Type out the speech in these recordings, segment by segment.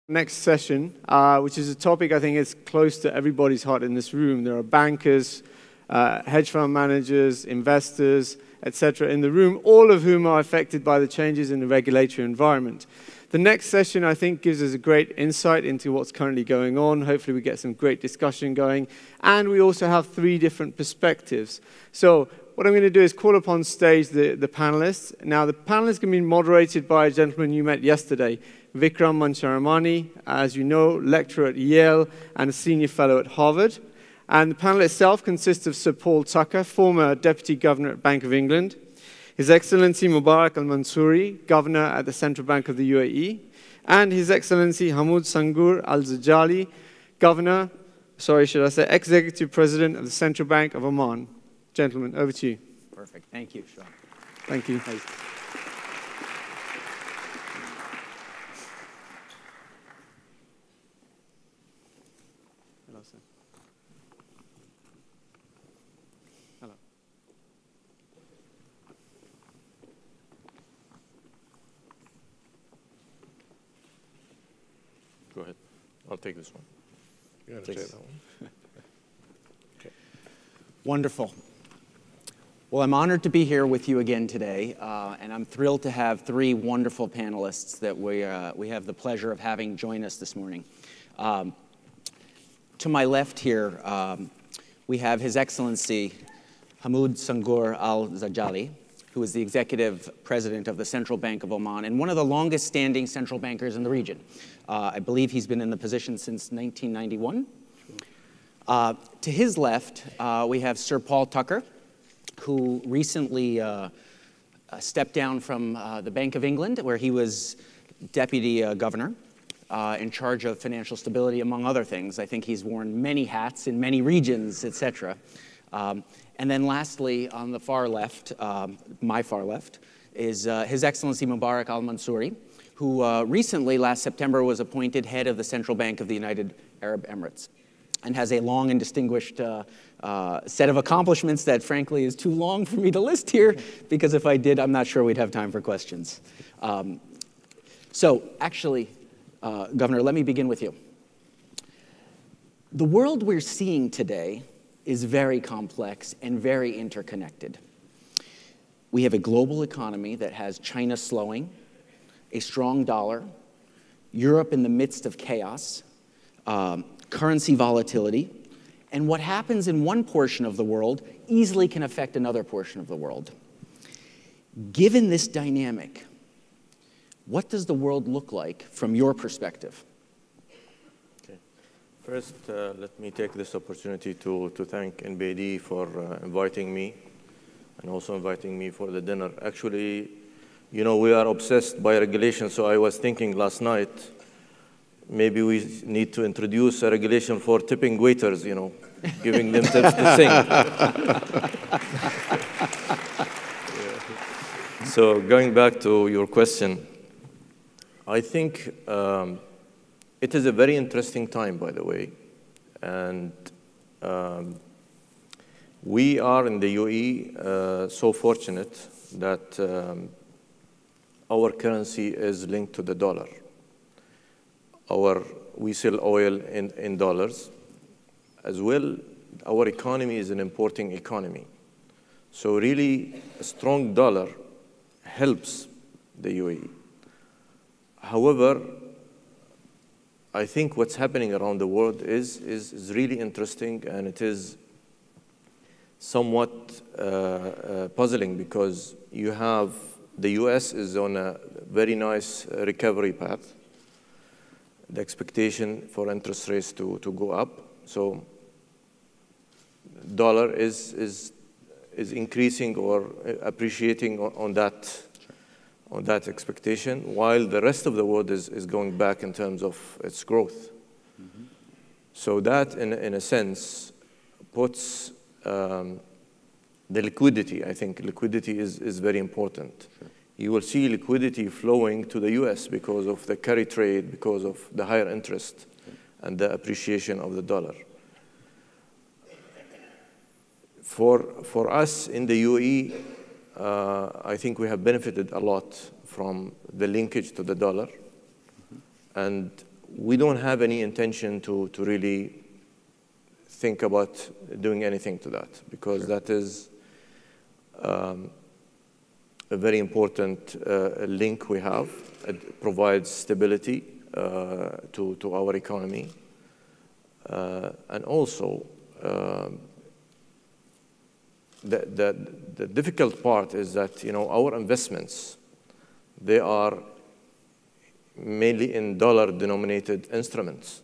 Next session, which is a topic I think is close to everybody's heart in this room. There are bankers, hedge fund managers, investors, etc. in the room, all of whom are affected by the changes in the regulatory environment. The next session, I think, gives us a great insight into what's currently going on. Hopefully we get some great discussion going. And we also have 3 different perspectives. So what I'm going to do is call upon stage the panelists. Now, the panelists can be moderated by a gentleman you met yesterday, Vikram Mansharamani, as you know, lecturer at Yale and a senior fellow at Harvard. And the panel itself consists of Sir Paul Tucker, former Deputy Governor at Bank of England, His Excellency Mubarak al-Mansoori, Governor at the Central Bank of the UAE, and His Excellency Hamood Sangour al-Zadjali, Executive President of the Central Bank of Oman. Gentlemen, over to you. Perfect. Thank you, Sean. Thank you. Hello, sir. Hello. Go ahead. I'll take this one. You're going to take that one? Okay. Wonderful. Well, I'm honored to be here with you again today, and I'm thrilled to have 3 wonderful panelists that we have the pleasure of having join us this morning. To my left here, we have His Excellency Hamood Sangour al-Zadjali, who is the Executive President of the Central Bank of Oman and one of the longest-standing central bankers in the region. I believe he's been in the position since 1991. To his left, we have Sir Paul Tucker, who recently stepped down from the Bank of England, where he was Deputy Governor in charge of financial stability, among other things. I think he's worn many hats in many regions, etc. And then lastly, on the far left, my far left, is His Excellency Mubarak al-Mansoori, who recently, last September, was appointed head of the Central Bank of the United Arab Emirates, and has a long and distinguished set of accomplishments that, frankly, is too long for me to list here, because if I did, I'm not sure we'd have time for questions. So, actually, Governor, let me begin with you. The world we're seeing today is very complex and very interconnected. We have a global economy that has China slowing, a strong dollar, Europe in the midst of chaos, currency volatility, and what happens in one portion of the world easily can affect another portion of the world. Given this dynamic, what does the world look like from your perspective? Okay. First, let me take this opportunity to thank NBD for inviting me and also inviting me for the dinner. Actually, you know, we are obsessed by regulation, so I was thinking last night, maybe we need to introduce a regulation for tipping waiters, you know, giving them tips to sing. So going back to your question, I think it is a very interesting time, by the way. And we are in the UAE so fortunate that our currency is linked to the dollar. We sell oil in dollars. As well, our economy is an importing economy. So really, a strong dollar helps the UAE. However, I think what's happening around the world is really interesting, and it is somewhat puzzling, because you have the US is on a very nice recovery path. The expectation for interest rates to go up. So dollar is increasing or appreciating on that expectation, while the rest of the world is going back in terms of its growth. Mm-hmm. So that, in a sense, puts the liquidity. I think liquidity is very important. Sure. You will see liquidity flowing to the US because of the carry trade, because of the higher interest and the appreciation of the dollar. For us in the UAE, I think we have benefited a lot from the linkage to the dollar. And we don't have any intention to really think about doing anything to that, because that is a very important link we have. It provides stability to our economy. And also, the difficult part is that, our investments, they are mainly in dollar-denominated instruments.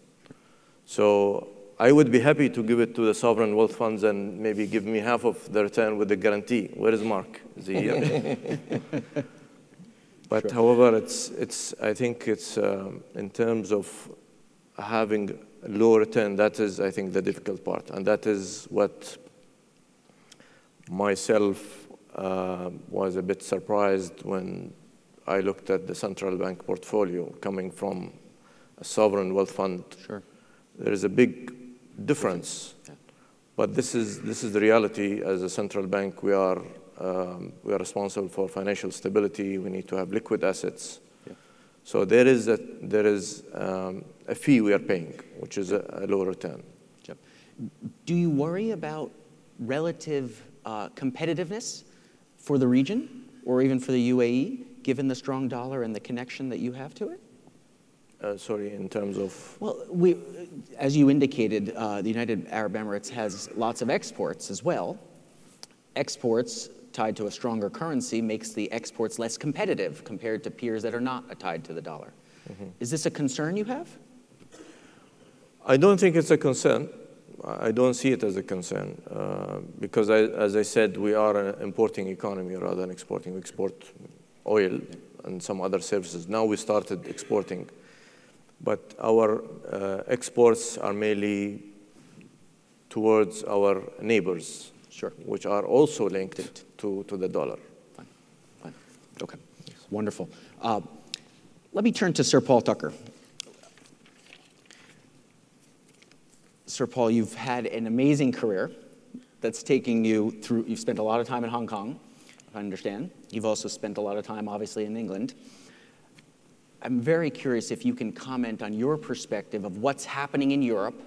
So I would be happy to give it to the sovereign wealth funds and maybe give me half of the return with the guarantee. Where is Mark? Is he here? But however, I think it's in terms of having low return, that is, I think, the difficult part. And that is what myself was a bit surprised when I looked at the central bank portfolio coming from a sovereign wealth fund. Sure. There is a big difference. Yeah. But this is the reality. As a central bank, we are responsible for financial stability. We need to have liquid assets. Yeah. So there is a fee we are paying, which is a low return. Yep. Do you worry about relative competitiveness for the region or even for the UAE, given the strong dollar and the connection that you have to it? Sorry, in terms of? Well, as you indicated, the United Arab Emirates has lots of exports as well. Exports tied to a stronger currency makes the exports less competitive compared to peers that are not tied to the dollar. Mm-hmm. Is this a concern you have? I don't think it's a concern. I don't see it as a concern because, as I said, we are an importing economy rather than exporting. We export oil and some other services. Now we started exporting. But our exports are mainly towards our neighbors, sure, which are also linked to the dollar. Fine. Okay. Yes. Wonderful. Let me turn to Sir Paul Tucker. Sir Paul, you've had an amazing career that's taking you through. You've spent a lot of time in Hong Kong, if I understand. You've also spent a lot of time, obviously, in England. I'm very curious if you can comment on your perspective of what's happening in Europe,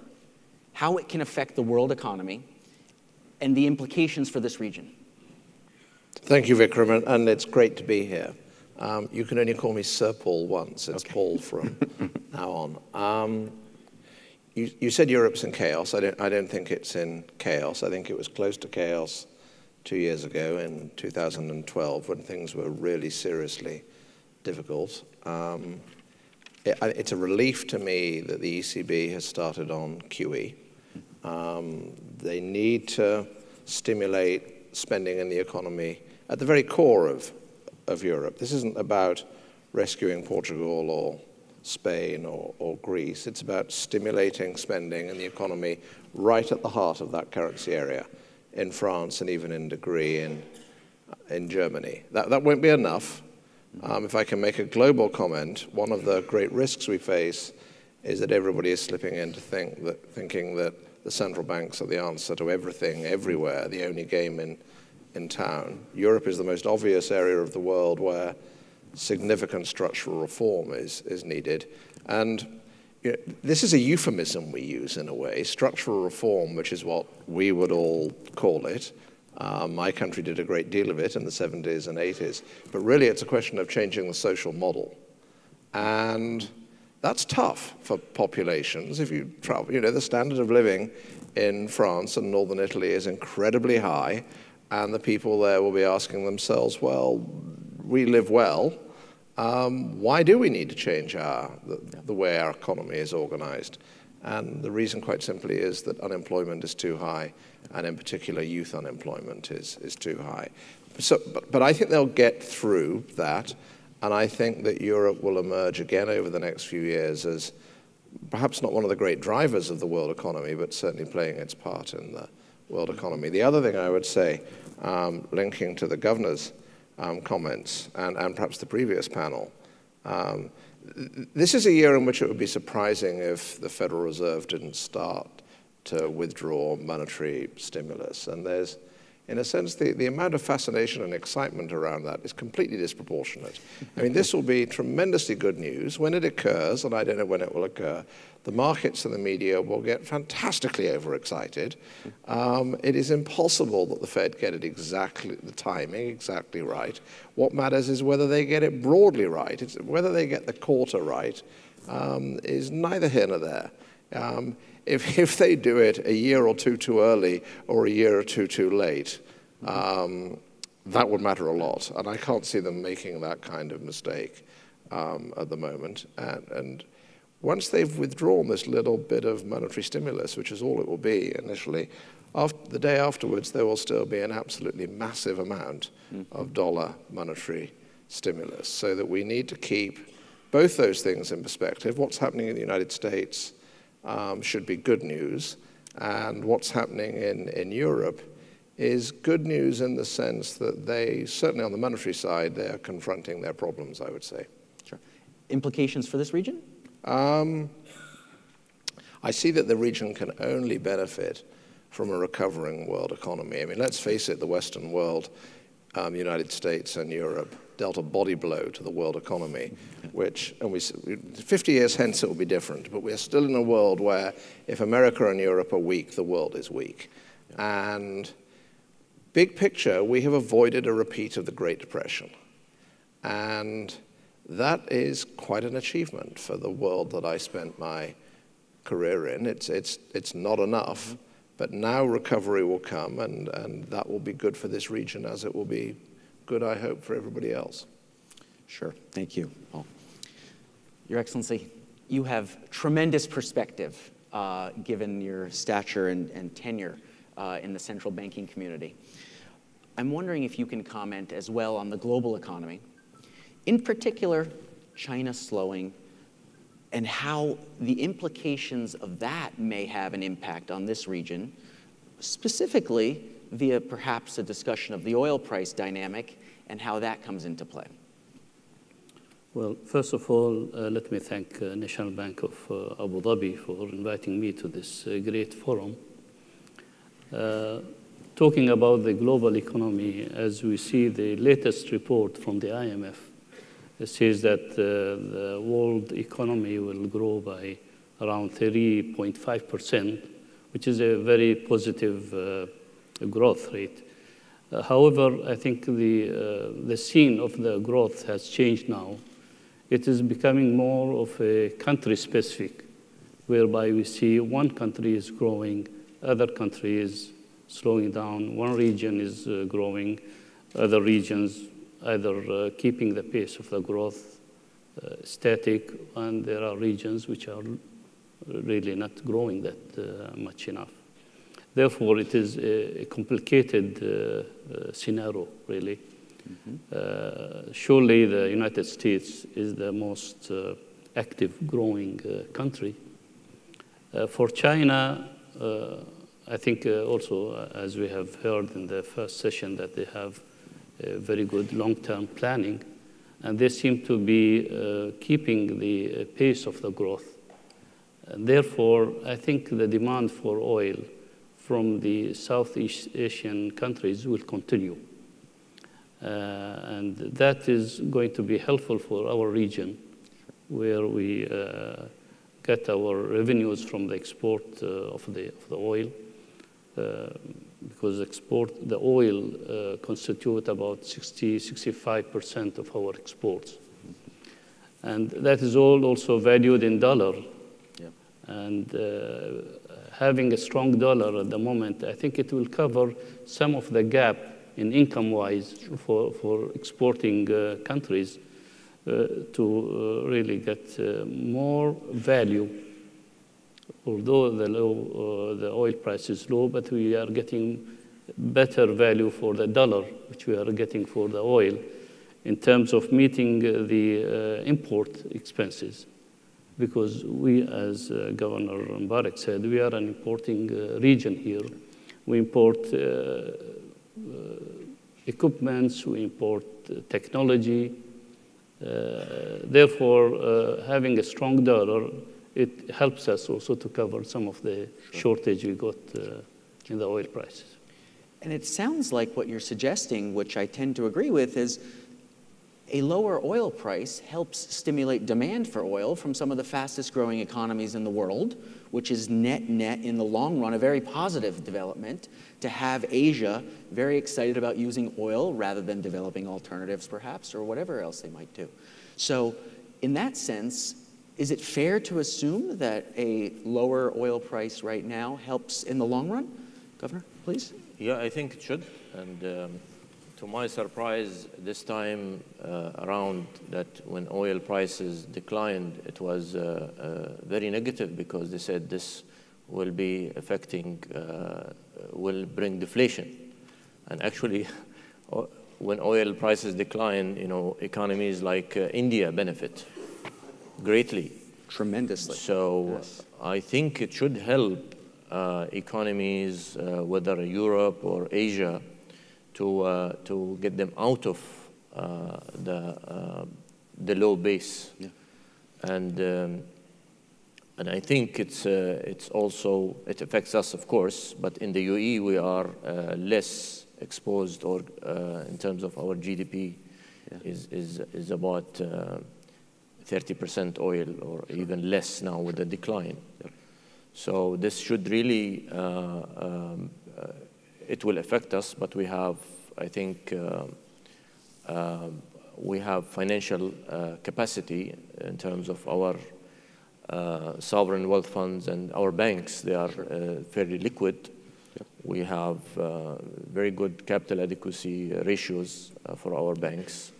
how it can affect the world economy, and the implications for this region. Thank you, Vikram, and it's great to be here. You can only call me Sir Paul once. It's okay. Paul from now on. You said Europe's in chaos. I don't think it's in chaos. I think it was close to chaos 2 years ago in 2012 when things were really seriously difficult. It's a relief to me that the ECB has started on QE. They need to stimulate spending in the economy at the very core of Europe. This isn't about rescuing Portugal or Spain or Greece. It's about stimulating spending in the economy right at the heart of that currency area in France and even in degree in Germany. That won't be enough. If I can make a global comment, one of the great risks we face is that everybody is slipping into thinking that the central banks are the answer to everything, everywhere, the only game in town. Europe is the most obvious area of the world where significant structural reform is needed. And this is a euphemism we use in a way, structural reform, which is what we would all call it. My country did a great deal of it in the 70s and 80s. But really, it's a question of changing the social model. And that's tough for populations. If you travel, the standard of living in France and northern Italy is incredibly high. And the people there will be asking themselves, well, we live well. Why do we need to change the way our economy is organized? And the reason, quite simply, is that unemployment is too high, and in particular, youth unemployment is too high. But I think they'll get through that, and I think that Europe will emerge again over the next few years as perhaps not one of the great drivers of the world economy, but certainly playing its part in the world economy. The other thing I would say, linking to the governor's comments and perhaps the previous panel, this is a year in which it would be surprising if the Federal Reserve didn't start to withdraw monetary stimulus. And there's in a sense, the amount of fascination and excitement around that is completely disproportionate. I mean, this will be tremendously good news. When it occurs, and I don't know when it will occur, the markets and the media will get fantastically overexcited. It is impossible that the Fed get it exactly, the timing exactly right. What matters is whether they get it broadly right. Whether they get the quarter right is neither here nor there. If they do it a year or two too early or a year or two too late, that would matter a lot. And I can't see them making that kind of mistake at the moment. And once they've withdrawn this little bit of monetary stimulus, which is all it will be initially, the day afterwards, there will still be an absolutely massive amount of dollar monetary stimulus. So that we need to keep both those things in perspective. What's happening in the United States should be good news, and what's happening in Europe is good news in the sense that they, certainly on the monetary side, they are confronting their problems, I would say. Sure. Implications for this region? I see that the region can only benefit from a recovering world economy. I mean, let's face it, the Western world, United States and Europe, dealt a body blow to the world economy, which, and 50 years hence it will be different, but we're still in a world where if America and Europe are weak, the world is weak. And big picture, we have avoided a repeat of the Great Depression. And that is quite an achievement for the world that I spent my career in. It's not enough, but now recovery will come, and that will be good for this region as it will be good, I hope, for everybody else. Sure. Thank you, Paul. Your Excellency, you have tremendous perspective given your stature and tenure in the central banking community. I'm wondering if you can comment as well on the global economy, in particular, China slowing, and how the implications of that may have an impact on this region, specifically via perhaps a discussion of the oil price dynamic and how that comes into play. Well, first of all, let me thank National Bank of Abu Dhabi for inviting me to this great forum. Talking about the global economy, as we see the latest report from the IMF, it says that the world economy will grow by around 3.5%, which is a very positive growth rate. However, I think the scene of the growth has changed now. It is becoming more of a country-specific, whereby we see one country is growing, other country is slowing down, one region is growing, other regions either keeping the pace of the growth static, and there are regions which are really not growing that much enough. Therefore, it is a complicated scenario, really. Surely the United States is the most active growing country. For China, I think also, as we have heard in the first session, that they have very good long-term planning, and they seem to be keeping the pace of the growth. And therefore, I think the demand for oil from the Southeast Asian countries will continue. And that is going to be helpful for our region, where we get our revenues from the export of the oil, because the oil constitute about 65% of our exports. And that is all also valued in dollar. Yeah. And having a strong dollar at the moment, I think it will cover some of the gap in income-wise for exporting countries to really get more value. Although the oil price is low, but we are getting better value for the dollar, which we are getting for the oil, in terms of meeting the import expenses. Because we, as Governor Mubarak said, we are an importing region here. We import equipments, we import technology. Therefore, having a strong dollar, it helps us also to cover some of the shortage we got in the oil prices. And it sounds like what you're suggesting, which I tend to agree with, is a lower oil price helps stimulate demand for oil from some of the fastest growing economies in the world, which is net in the long run a very positive development to have Asia very excited about using oil rather than developing alternatives perhaps or whatever else they might do. So in that sense, is it fair to assume that a lower oil price right now helps in the long run? Governor, please. Yeah, I think it should. And to my surprise, this time around, that when oil prices declined, it was very negative because they said this will be affecting, will bring deflation. And actually, when oil prices decline, you know, economies like India benefit greatly. Tremendously. So yes. I think it should help economies, whether Europe or Asia, to get them out of the low base. Yeah. And I think it's also, it affects us, of course, but in the UAE we are less exposed, or in terms of our GDP, yeah, is about 30% oil, or even less now with the decline. Yeah. So this should really, it will affect us, but we have, I think, we have financial capacity in terms of our sovereign wealth funds and our banks. They are fairly liquid. Yep. We have very good capital adequacy ratios for our banks.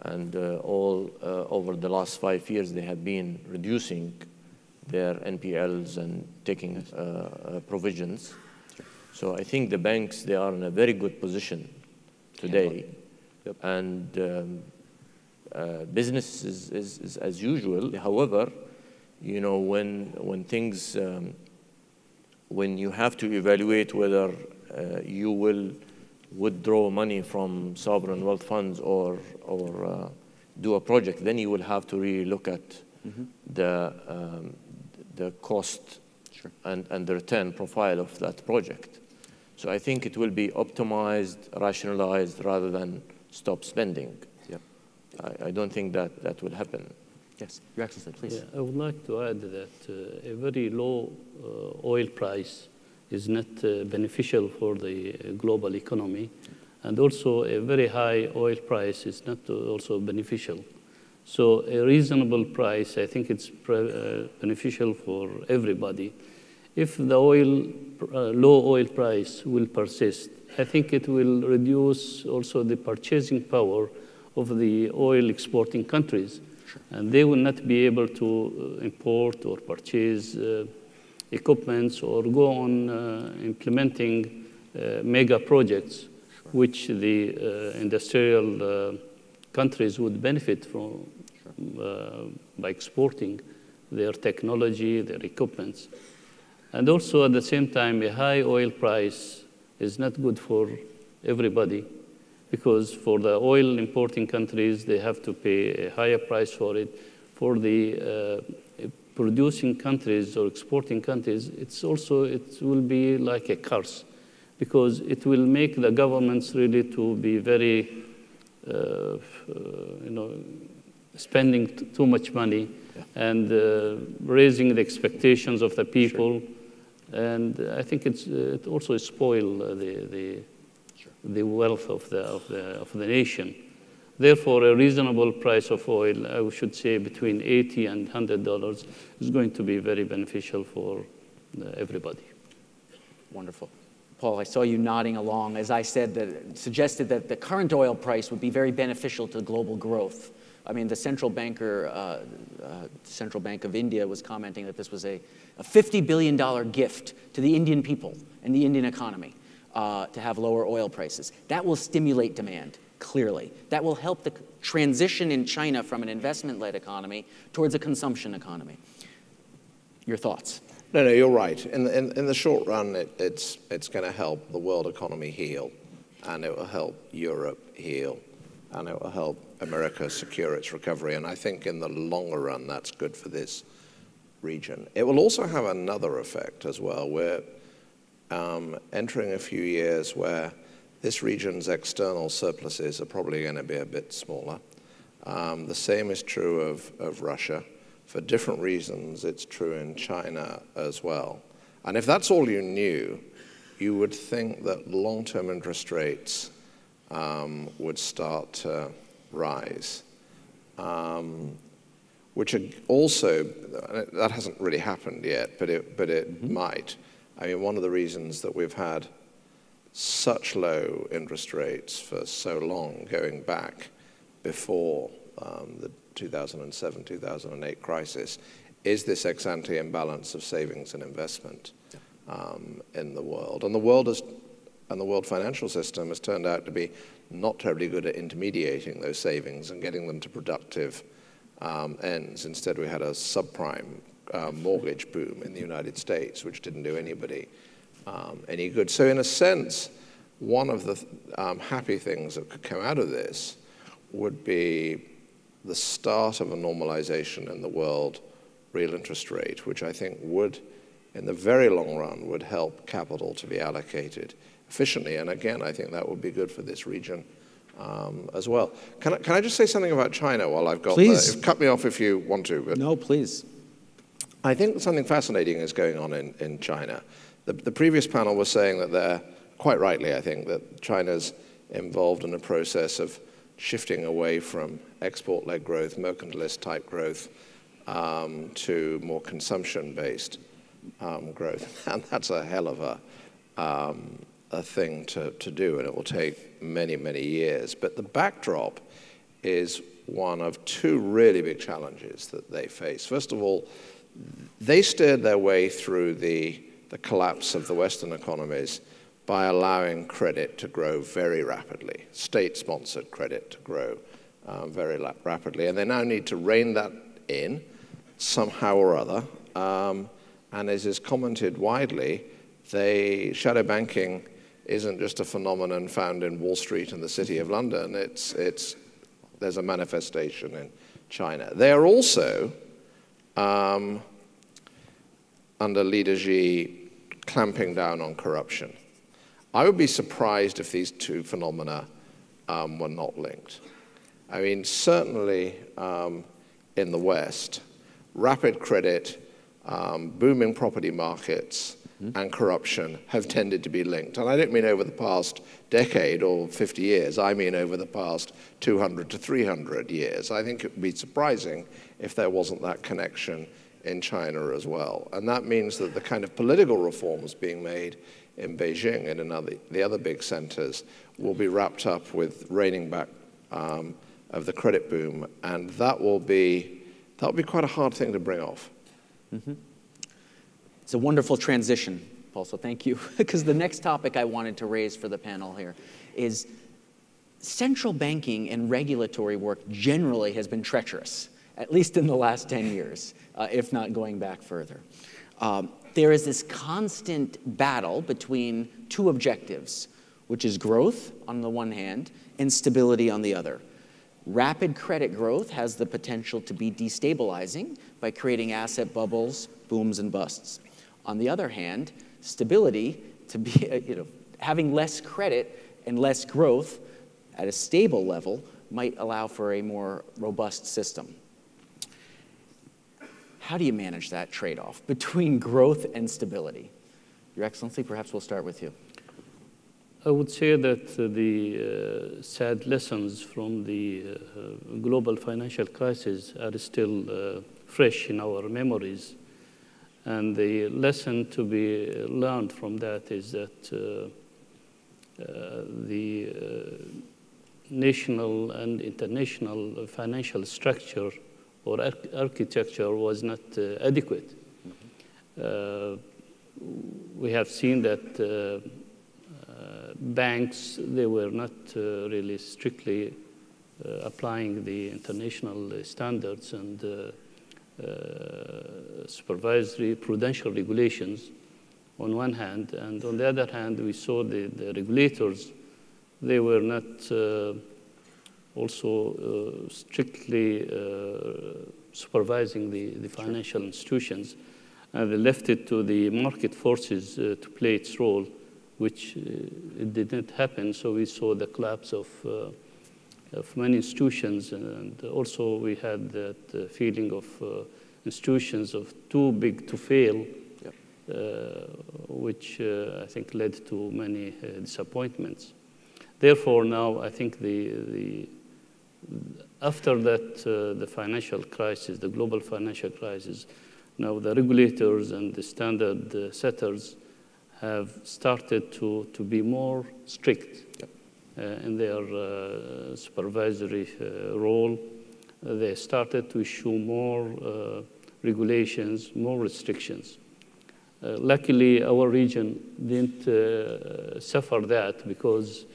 And all over the last 5 years, they have been reducing their NPLs and taking provisions. So I think the banks, they are in a very good position today. Yep. And business is as usual. However, you know, when things, when you have to evaluate whether you will withdraw money from sovereign wealth funds or do a project, then you will have to really look at the cost and the return profile of that project. So I think it will be optimized, rationalized, rather than stop spending. Yep. I don't think that will happen. Yes, Your Excellency, please. Yeah, I would like to add that a very low oil price is not beneficial for the global economy, and also a very high oil price is not also beneficial. So a reasonable price, I think it's beneficial for everybody. If the low oil price will persist, I think it will reduce also the purchasing power of the oil exporting countries. Sure. And they will not be able to import or purchase equipments or go on implementing mega projects, sure, which the industrial countries would benefit from, sure, by exporting their technology, their equipments. And also at the same time, a high oil price is not good for everybody, because for the oil importing countries, they have to pay a higher price for it. For the producing countries or exporting countries, it will be like a curse, because it will make the governments really to be very, spending too much money, yeah, and raising the expectations of the people. Sure. And I think it also spoil the wealth of the nation. Therefore, a reasonable price of oil, I should say between $80 and $100, is going to be very beneficial for everybody. Wonderful. Paul, I saw you nodding along. As I said, suggested that the current oil price would be very beneficial to global growth. I mean, the central Bank of India was commenting that this was a $50 billion gift to the Indian people and the Indian economy to have lower oil prices. That will stimulate demand, clearly. That will help the transition in China from an investment-led economy towards a consumption economy. Your thoughts? No, you're right. In the short run, it's going to help the world economy heal, and it will help Europe heal, and it will help America secure its recovery. And I think in the longer run, that's good for this region. It will also have another effect as well, where entering a few years where this region's external surpluses are probably going to be a bit smaller. The same is true of Russia. For different reasons, it's true in China as well. And if that's all you knew, you would think that long-term interest rates would start to rise, which are also, that hasn't really happened yet, but it might. I mean, one of the reasons that we've had such low interest rates for so long, going back before the 2007, 2008 crisis, is this ex-ante imbalance of savings and investment in the world. And the world financial system has turned out to be not terribly good at intermediating those savings and getting them to productive ends. Instead, we had a subprime mortgage boom in the United States, which didn't do anybody any good. So in a sense, one of the happy things that could come out of this would be the start of a normalization in the world real interest rate, which I think would, in the very long run, would help capital to be allocated efficiently. And again, I think that would be good for this region as well. Can I just say something about China while I've got Please. Cut me off if you want to. But No, please. I think something fascinating is going on in China. The previous panel was saying that they're, quite rightly, I think, that China's involved in a process of shifting away from export-led growth, mercantilist-type growth, to more consumption-based growth. And that's a hell of a thing to do, and it will take many, many years. But the backdrop is one of two really big challenges that they face. First of all, they steered their way through the collapse of the Western economies by allowing credit to grow very rapidly, state-sponsored credit to grow very rapidly. And they now need to rein that in somehow or other. And as is commented widely, shadow banking isn't just a phenomenon found in Wall Street and the City of London. There's a manifestation in China. They are also, under leader Xi, clamping down on corruption. I would be surprised if these two phenomena were not linked. I mean, certainly in the West, rapid credit, booming property markets, and corruption have tended to be linked. And I don't mean over the past decade or 50 years. I mean over the past 200 to 300 years. I think it would be surprising if there wasn't that connection in China as well. And that means that the kind of political reforms being made in Beijing and in the other big centers will be wrapped up with reining back of the credit boom. And that'll be quite a hard thing to bring off. Mm-hmm. It's a wonderful transition, Paul, so thank you. Because the next topic I wanted to raise for the panel here is central banking and regulatory work generally has been treacherous, at least in the last 10 years, if not going back further. There is this constant battle between two objectives, which is growth on the one hand and stability on the other. Rapid credit growth has the potential to be destabilizing by creating asset bubbles, booms and busts. On the other hand, stability, to be, having less credit and less growth at a stable level might allow for a more robust system. How do you manage that trade-off between growth and stability? Your Excellency, perhaps we'll start with you. I would say that the sad lessons from the global financial crisis are still fresh in our memories. And the lesson to be learned from that is that the national and international financial structure or architecture was not adequate. We have seen that banks, they were not really strictly applying the international standards and supervisory prudential regulations on one hand, and on the other hand, we saw the regulators, they were not also strictly supervising the financial institutions. and they left it to the market forces to play its role, which it didn't happen. So we saw the collapse of many institutions, and also we had that feeling of institutions of too big to fail, which I think led to many disappointments. Therefore, now I think after that, the financial crisis, the global financial crisis, now the regulators and the standard setters have started to be more strict in their supervisory role. They started to issue more regulations, more restrictions. Luckily, our region didn't suffer that because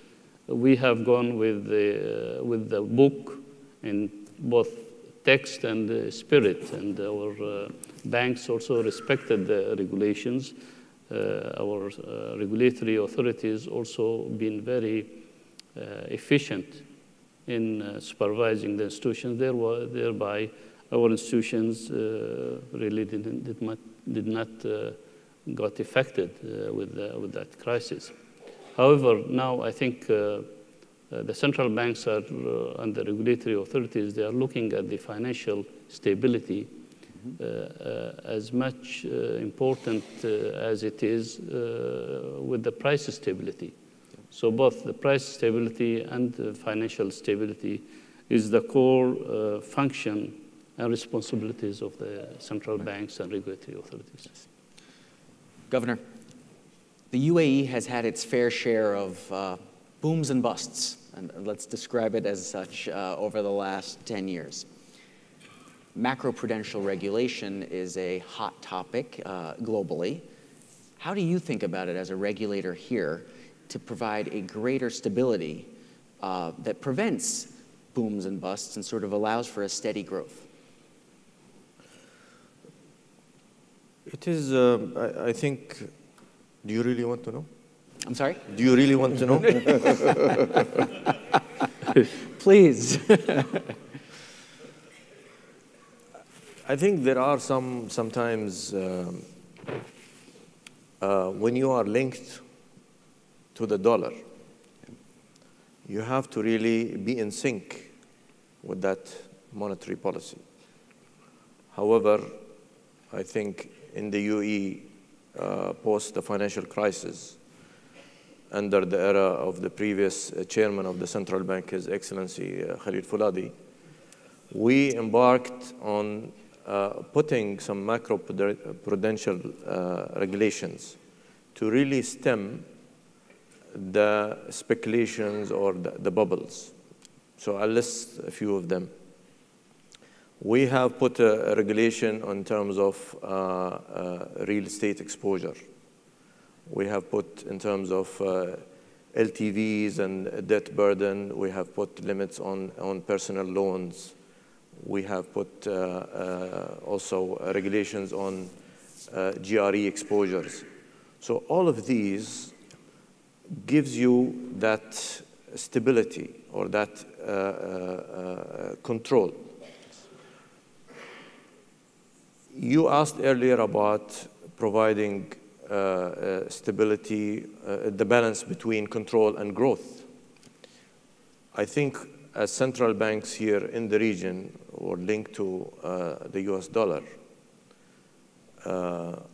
we have gone with the book in both text and spirit, and our banks also respected the regulations. Our regulatory authorities also been very efficient in supervising the institutions. Thereby, our institutions really did not got affected with that crisis. However, now I think the central banks are, and the regulatory authorities, they are looking at the financial stability as much important as it is with the price stability. So both the price stability and the financial stability is the core function and responsibilities of the central banks and regulatory authorities. Governor, the UAE has had its fair share of booms and busts, and let's describe it as such, over the last 10 years. Macroprudential regulation is a hot topic globally. How do you think about it as a regulator here to provide a greater stability that prevents booms and busts and sort of allows for a steady growth? It is, I think, do you really want to know? I'm sorry? Do you really want to know? Please. I think there are sometimes when you are linked to the dollar, you have to really be in sync with that monetary policy. However, I think in the UAE, post the financial crisis, under the era of the previous chairman of the central bank, His Excellency Khalid Fuladi, we embarked on putting some macro-prudential regulations to really stem the speculations or the bubbles. So I'll list a few of them. We have put a regulation in terms of real estate exposure. We have put in terms of LTVs and debt burden. We have put limits on personal loans. We have put also regulations on GRE exposures. So all of these gives you that stability or that control. You asked earlier about providing stability, the balance between control and growth. I think as central banks here in the region or linked to the US dollar,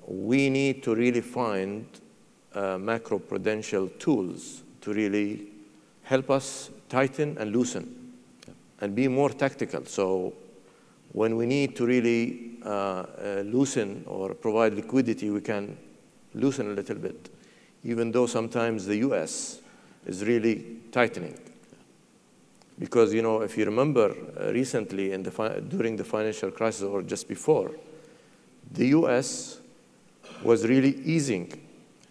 we need to really find macro-prudential tools to really help us tighten and loosen and be more tactical. So when we need to really loosen or provide liquidity, we can loosen a little bit, even though sometimes the US is really tightening. Because, you know, if you remember recently during the financial crisis or just before, the US was really easing,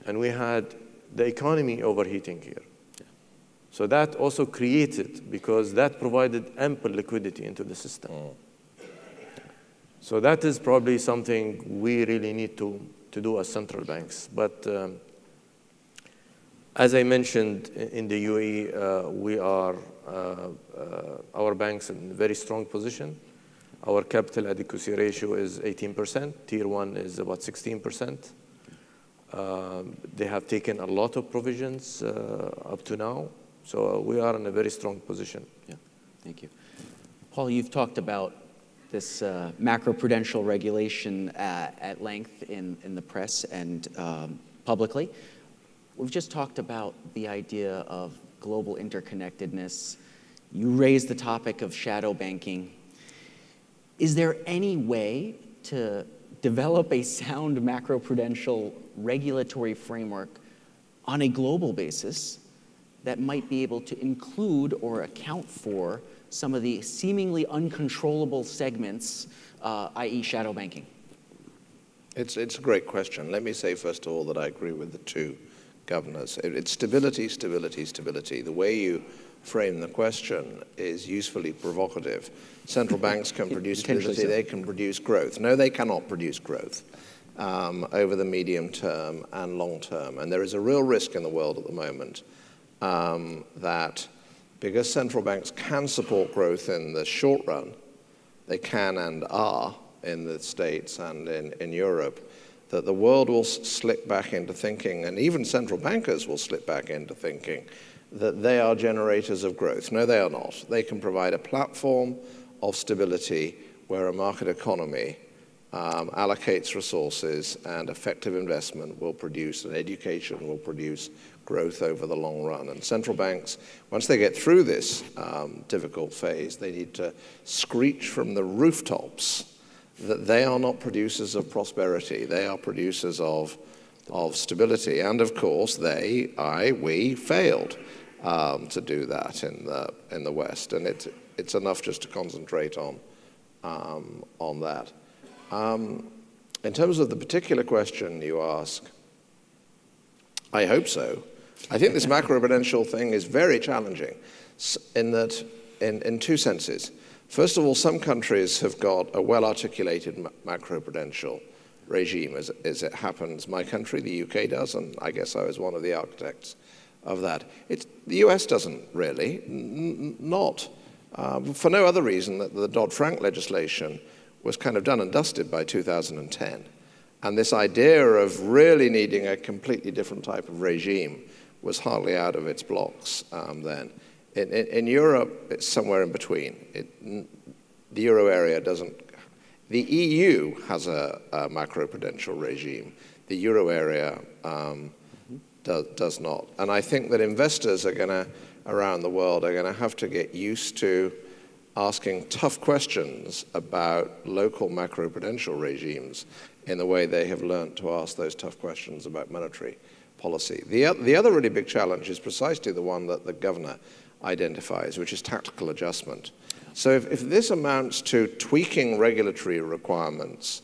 and we had the economy overheating here. So that also created, because that provided ample liquidity into the system. So that is probably something we really need to do as central banks. But as I mentioned, in the UAE, we are, our banks in a very strong position. Our capital adequacy ratio is 18%. Tier 1 is about 16%. They have taken a lot of provisions up to now. So we are in a very strong position. Yeah, thank you. Paul, you've talked about this macroprudential regulation at length in the press and publicly. We've just talked about the idea of global interconnectedness. You raised the topic of shadow banking. Is there any way to develop a sound macroprudential regulatory framework on a global basis that might be able to include or account for some of the seemingly uncontrollable segments, i.e. shadow banking? It's a great question. Let me say, first of all, that I agree with the two governors. It's stability, stability, stability. The way you frame the question is usefully provocative. Central banks can produce stability, they can produce growth. No, they cannot produce growth over the medium term and long term. And there is a real risk in the world at the moment that because central banks can support growth in the short run, they can and are in the States and in Europe, that the world will slip back into thinking, and even central bankers will slip back into thinking, that they are generators of growth. No, they are not. They can provide a platform of stability where a market economy allocates resources and effective investment will produce, and education will produce growth over the long run. And central banks, once they get through this difficult phase, they need to screech from the rooftops that they are not producers of prosperity. They are producers of stability. And of course, we failed to do that in the West. And it's enough just to concentrate on that. In terms of the particular question you ask, I hope so. I think this macroprudential thing is very challenging in two senses. First of all, some countries have got a well-articulated macroprudential regime, as it happens. My country, the UK, does, and I guess I was one of the architects of that. The US doesn't really, not for no other reason that the Dodd-Frank legislation was kind of done and dusted by 2010. And this idea of really needing a completely different type of regime was hardly out of its blocks then. In Europe, it's somewhere in between. The euro area doesn't. The EU has a macroprudential regime. The euro area does not. And I think that investors around the world are going to have to get used to asking tough questions about local macroprudential regimes in the way they have learned to ask those tough questions about monetary policy. The other really big challenge is precisely the one that the governor identifies, which is tactical adjustment. So if this amounts to tweaking regulatory requirements,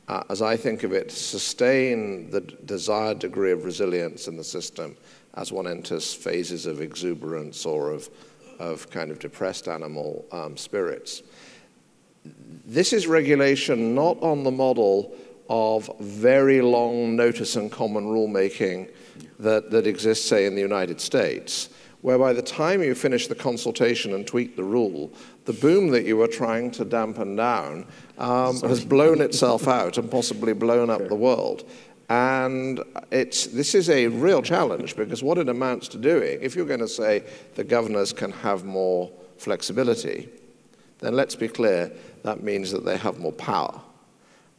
as I think of it, sustain the desired degree of resilience in the system as one enters phases of exuberance or of kind of depressed animal spirits. This is regulation not on the model of very long notice and common rulemaking that exists, say, in the United States, where by the time you finish the consultation and tweak the rule, the boom that you were trying to dampen down has blown itself out and possibly blown up the world. And this is a real challenge, because what it amounts to doing, if you're going to say the governors can have more flexibility, then let's be clear, that means that they have more power.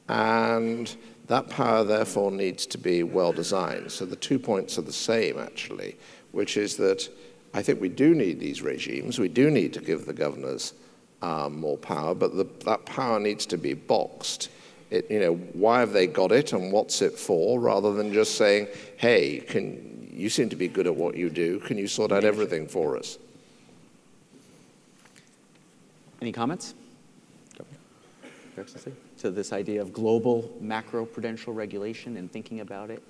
And that power, therefore, needs to be well designed. So the 2 points are the same, actually, which is that I think we do need these regimes. We do need to give the governors more power, but that power needs to be boxed. Why have they got it and what's it for, rather than just saying, hey, you seem to be good at what you do. Can you sort out everything for us? Any comments? Your Excellency? To this idea of global macroprudential regulation and thinking about it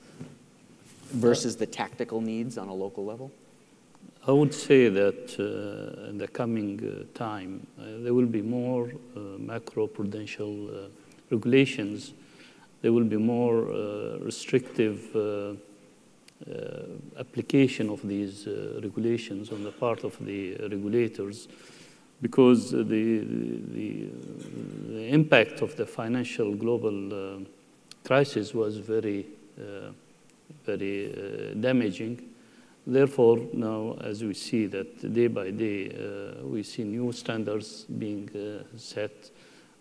versus the tactical needs on a local level? I would say that in the coming time, there will be more macroprudential regulations. There will be more restrictive application of these regulations on the part of the regulators. because the impact of the financial global crisis was very damaging. Therefore, now, as we see that day by day, we see new standards being set.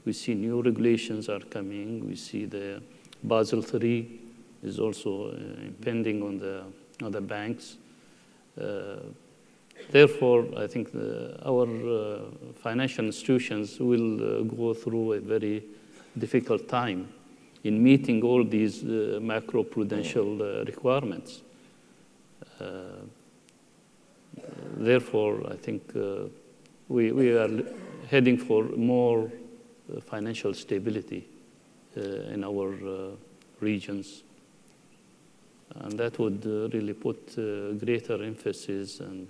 We see new regulations are coming. We see the Basel III is also impending on the banks. Therefore, I think our financial institutions will go through a very difficult time in meeting all these macroprudential requirements. Therefore, I think we are heading for more financial stability in our regions. And that would really put greater emphasis and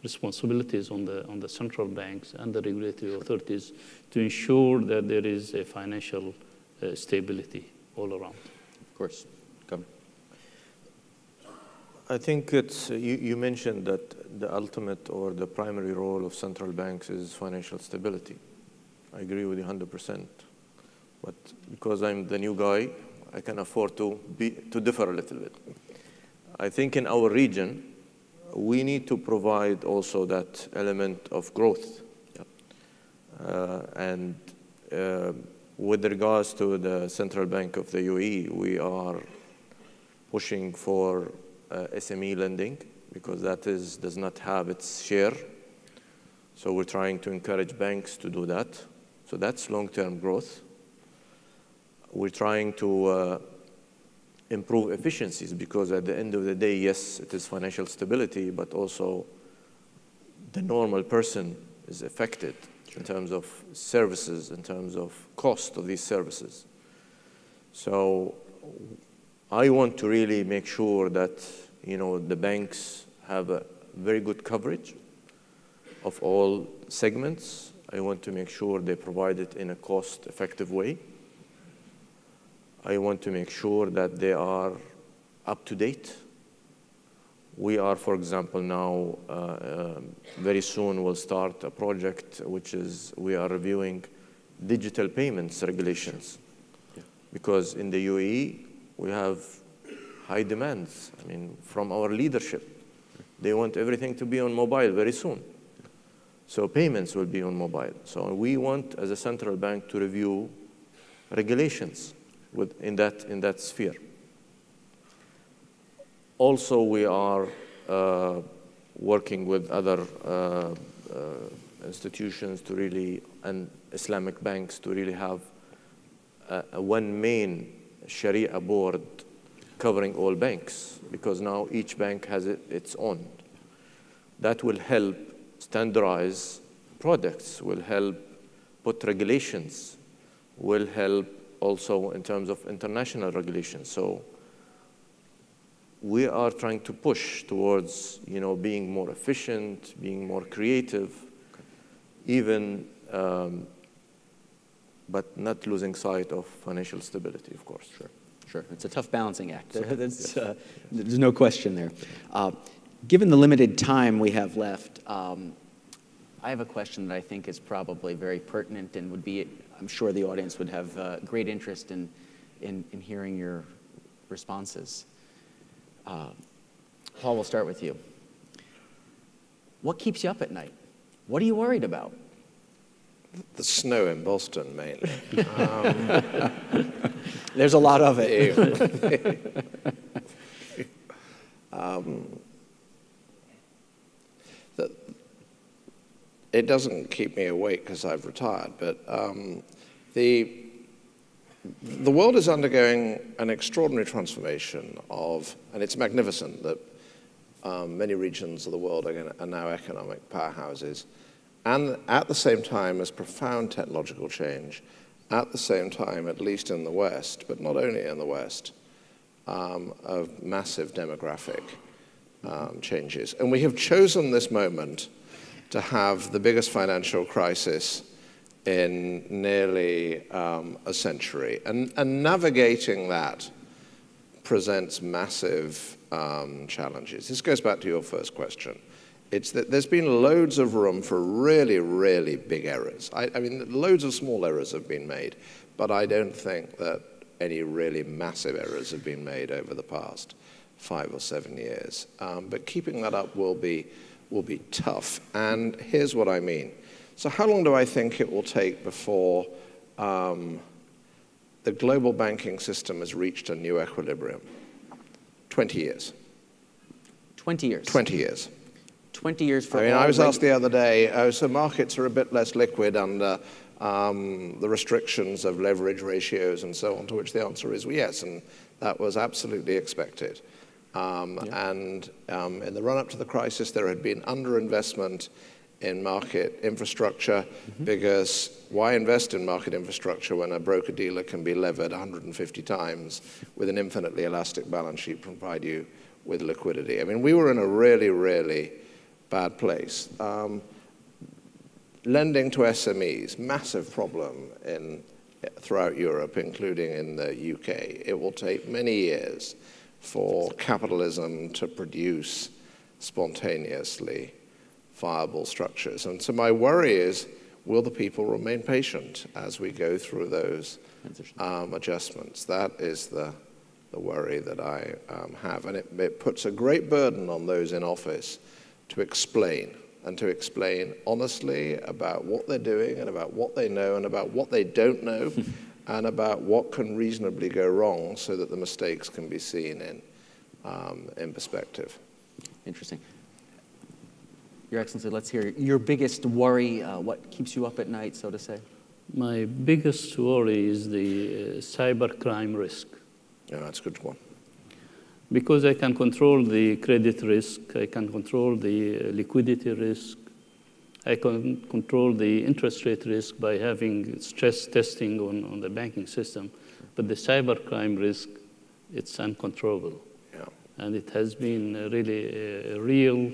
responsibilities on the central banks and the regulatory authorities to ensure that there is a financial stability all around. Of course. Come. I think it's, you mentioned that the ultimate or the primary role of central banks is financial stability. I agree with you 100%. But because I'm the new guy, I can afford to differ a little bit. I think in our region, we need to provide also that element of growth. And with regards to the Central Bank of the UAE, we are pushing for SME lending because that does not have its share. So we're trying to encourage banks to do that. So that's long-term growth. We're trying to improve efficiencies because at the end of the day, yes, it is financial stability, but also the normal person is affected in terms of services, in terms of cost of these services. So I want to really make sure that the banks have a very good coverage of all segments. I want to make sure they provide it in a cost-effective way. I want to make sure that they are up to date. We are, for example, now, very soon we'll start a project which is we are reviewing digital payments regulations. Because in the UAE, we have high demands, from our leadership. They want everything to be on mobile very soon. So payments will be on mobile. So we want, as a central bank, to review regulations in that sphere. Also, we are working with other institutions to really, and Islamic banks, to really have one main Sharia board covering all banks, because now each bank has its own. That will help standardize products, will help put regulations, will help also in terms of international regulations. So we are trying to push towards, being more efficient, being more creative, even, but not losing sight of financial stability, of course. Sure. It's a tough balancing act. There's no question there. Given the limited time we have left, I have a question that I think is probably very pertinent and would be, I'm sure the audience would have great interest in hearing your responses. Paul, we'll start with you. What keeps you up at night? What are you worried about? The snow in Boston, mainly. There's a lot of it. It doesn't keep me awake because I've retired, but the world is undergoing an extraordinary transformation and it's magnificent that many regions of the world are now economic powerhouses, and at the same time as profound technological change, at the same time, at least in the West, but not only in the West, of massive demographic changes. And we have chosen this moment to have the biggest financial crisis in nearly a century. And navigating that presents massive challenges. This goes back to your first question. It's that there's been loads of room for really, really big errors. I mean, loads of small errors have been made, but I don't think that any really massive errors have been made over the past 5 or 7 years. But keeping that up will be tough. And here's what I mean. So how long do I think it will take before the global banking system has reached a new equilibrium? 20 years. 20 years. 20 years. 20 years for I was asked the other day, so markets are a bit less liquid under the restrictions of leverage ratios and so on, to which the answer is yes, and that was absolutely expected. And in the run-up to the crisis, there had been underinvestment in market infrastructure, because why invest in market infrastructure when a broker-dealer can be levered 150 times with an infinitely elastic balance sheet to provide you with liquidity? I mean, we were in a really, really bad place. Lending to SMEs, massive problem throughout Europe, including in the UK. It will take many years for capitalism to produce spontaneously viable structures. And so my worry is, will the people remain patient as we go through those adjustments? That is the worry that I have. And it puts a great burden on those in office to explain, and to explain honestly about what they're doing and about what they know and about what they don't know and about what can reasonably go wrong, so that the mistakes can be seen in perspective. Interesting. Your Excellency, let's hear your biggest worry, what keeps you up at night, so to say? My biggest worry is the cybercrime risk. Yeah, that's a good one. Because I can control the credit risk, I can control the liquidity risk, I can control the interest rate risk by having stress testing on the banking system. But the cybercrime risk, it's uncontrollable. Yeah. And it has been really a real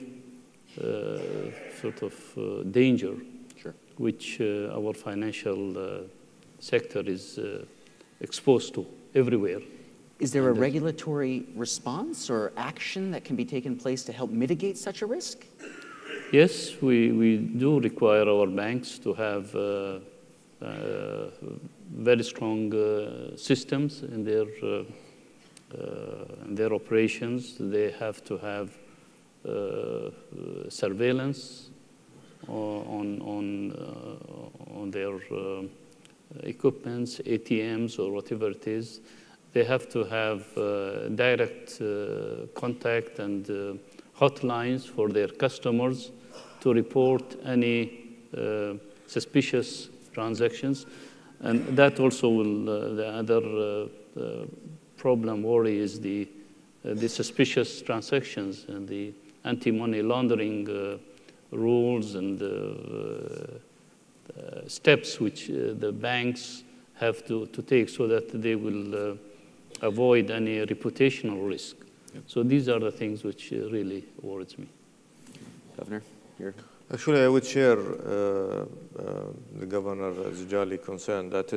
sort of danger, which our financial sector is exposed to everywhere. Is there a regulatory response or action that can be taken place to help mitigate such a risk? Yes, we do require our banks to have very strong systems in their operations. They have to have surveillance on their equipments, ATMs, or whatever it is. They have to have direct contact and hotlines for their customers to report any suspicious transactions. And that also will, the other problem, worry, is the suspicious transactions and the anti-money laundering rules and steps which the banks have to take so that they will avoid any reputational risk. Yep. So these are the things which really worries me. Governor, here. Actually, I would share the Governor Zadjali concern. That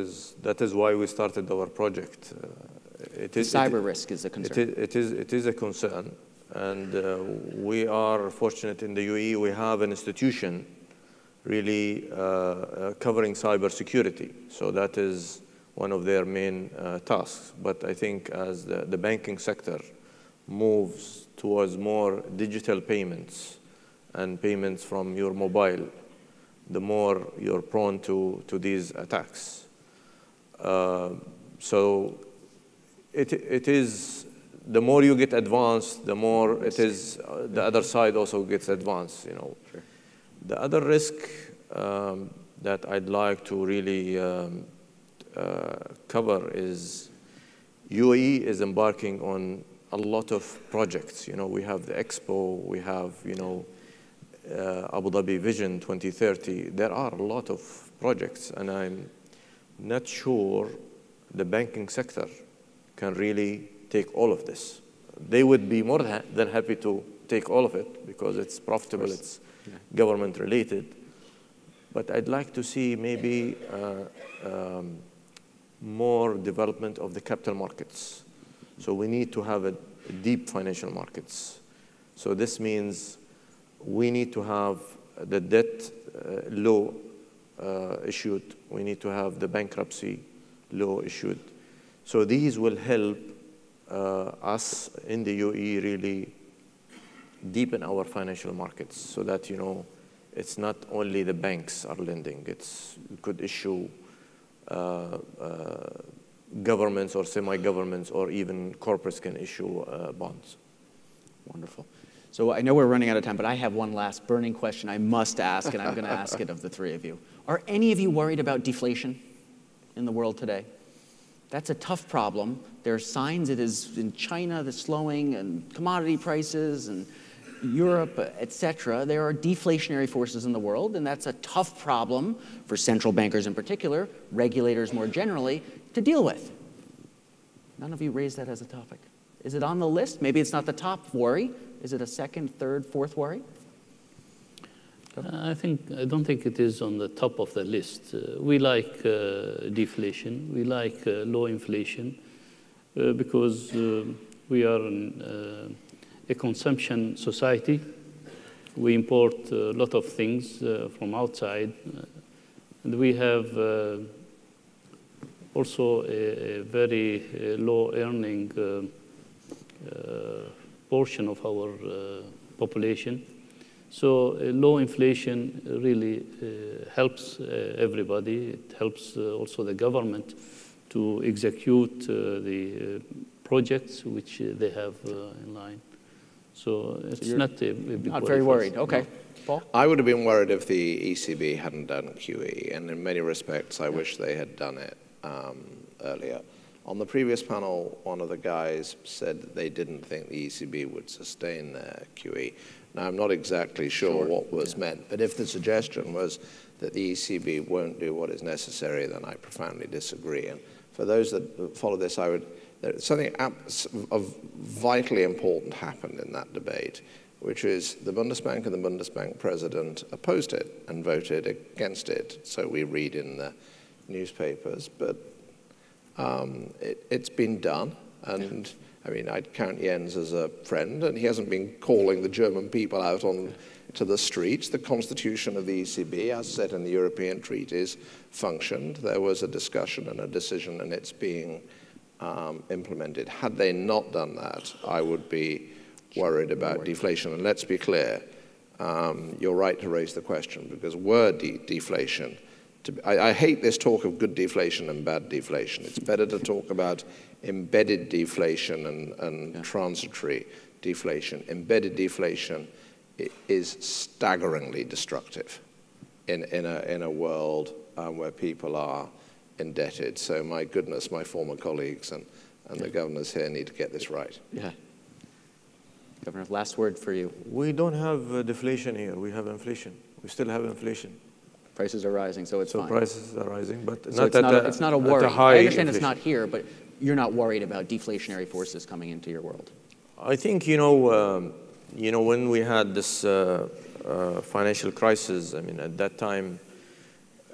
is why we started our project. Cyber risk is a concern. It is a concern, and we are fortunate in the UAE. We have an institution really covering cybersecurity. So that is one of their main tasks. But I think as the banking sector moves towards more digital payments and payments from your mobile, the more you're prone to these attacks. So it is, the more you get advanced, the more it is, the other side also gets advanced, you know. Sure. The other risk that I'd like to really cover is UAE is embarking on a lot of projects. You know, we have the Expo, we have, you know, Abu Dhabi Vision 2030. There are a lot of projects, and I'm not sure the banking sector can really take all of this. They would be more than happy to take all of it because it's profitable, it's government related. But I'd like to see maybe more development of the capital markets. So we need to have a deep financial markets. So this means we need to have the debt law issued. We need to have the bankruptcy law issued. So these will help us in the UAE really deepen our financial markets so that, it's not only the banks are lending. You could issue governments or semi-governments or even corporates can issue bonds. Wonderful. So I know we're running out of time, but I have one last burning question I must ask, and I'm going to ask it of the three of you. Are any of you worried about deflation in the world today? That's a tough problem. There are signs it is in China, the slowing, and commodity prices, and Europe, et cetera. There are deflationary forces in the world, and that's a tough problem for central bankers in particular, regulators more generally, to deal with. None of you raised that as a topic. Is it on the list? Maybe it's not the top worry. Is it a second, third, fourth worry? I don't think it is on the top of the list. We like deflation. We like low inflation because we are a consumption society. We import a lot of things from outside. And we have also a very low earning portion of our population. So low inflation really helps everybody. It helps also the government to execute the projects which they have in line. So it's not a big not very worried. Okay. No. Paul? I would have been worried if the ECB hadn't done QE, and in many respects, I wish they had done it earlier. On the previous panel, one of the guys said that they didn't think the ECB would sustain their QE. Now, I'm not exactly sure what was meant, but if the suggestion was that the ECB won't do what is necessary, then I profoundly disagree. And for those that follow this, something vitally important happened in that debate, which is the Bundesbank and the Bundesbank president opposed it and voted against it. So we read in the newspapers, but it's been done, and I mean, I'd count Jens as a friend, and he hasn't been calling the German people out to the streets. The constitution of the ECB, as set in the European treaties, functioned. There was a discussion and a decision, and it's being implemented. Had they not done that, I would be worried about deflation. And let's be clear, you're right to raise the question, because were deflation, I hate this talk of good deflation and bad deflation. It's better to talk about embedded deflation and transitory deflation. Embedded deflation is staggeringly destructive in a world where people are indebted. So my goodness, my former colleagues and the governors here need to get this right. Yeah. Governor, last word for you. We don't have deflation here. We have inflation. We still have inflation. Prices are rising, so it's fine. So prices are rising, but so it's not a worry. I understand it's not here, but you're not worried about deflationary forces coming into your world. I think, when we had this financial crisis, I mean, at that time,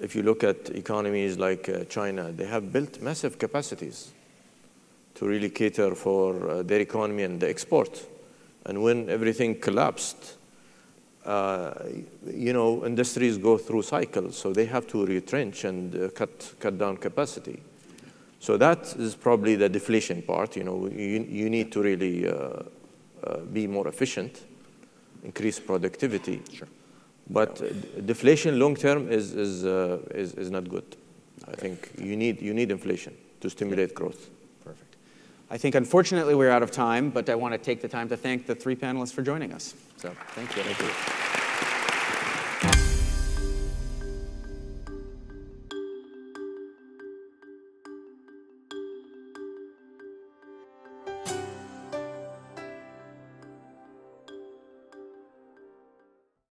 if you look at economies like China, they have built massive capacities to really cater for their economy and the export. And when everything collapsed, industries go through cycles, so they have to retrench and cut down capacity. So that is probably the deflation part. You need to really be more efficient, increase productivity. Sure. But deflation long term is not good. I think you need inflation to stimulate growth. Perfect. I think unfortunately we're out of time, but I want to take the time to thank the three panelists for joining us. So thank you. Thank you.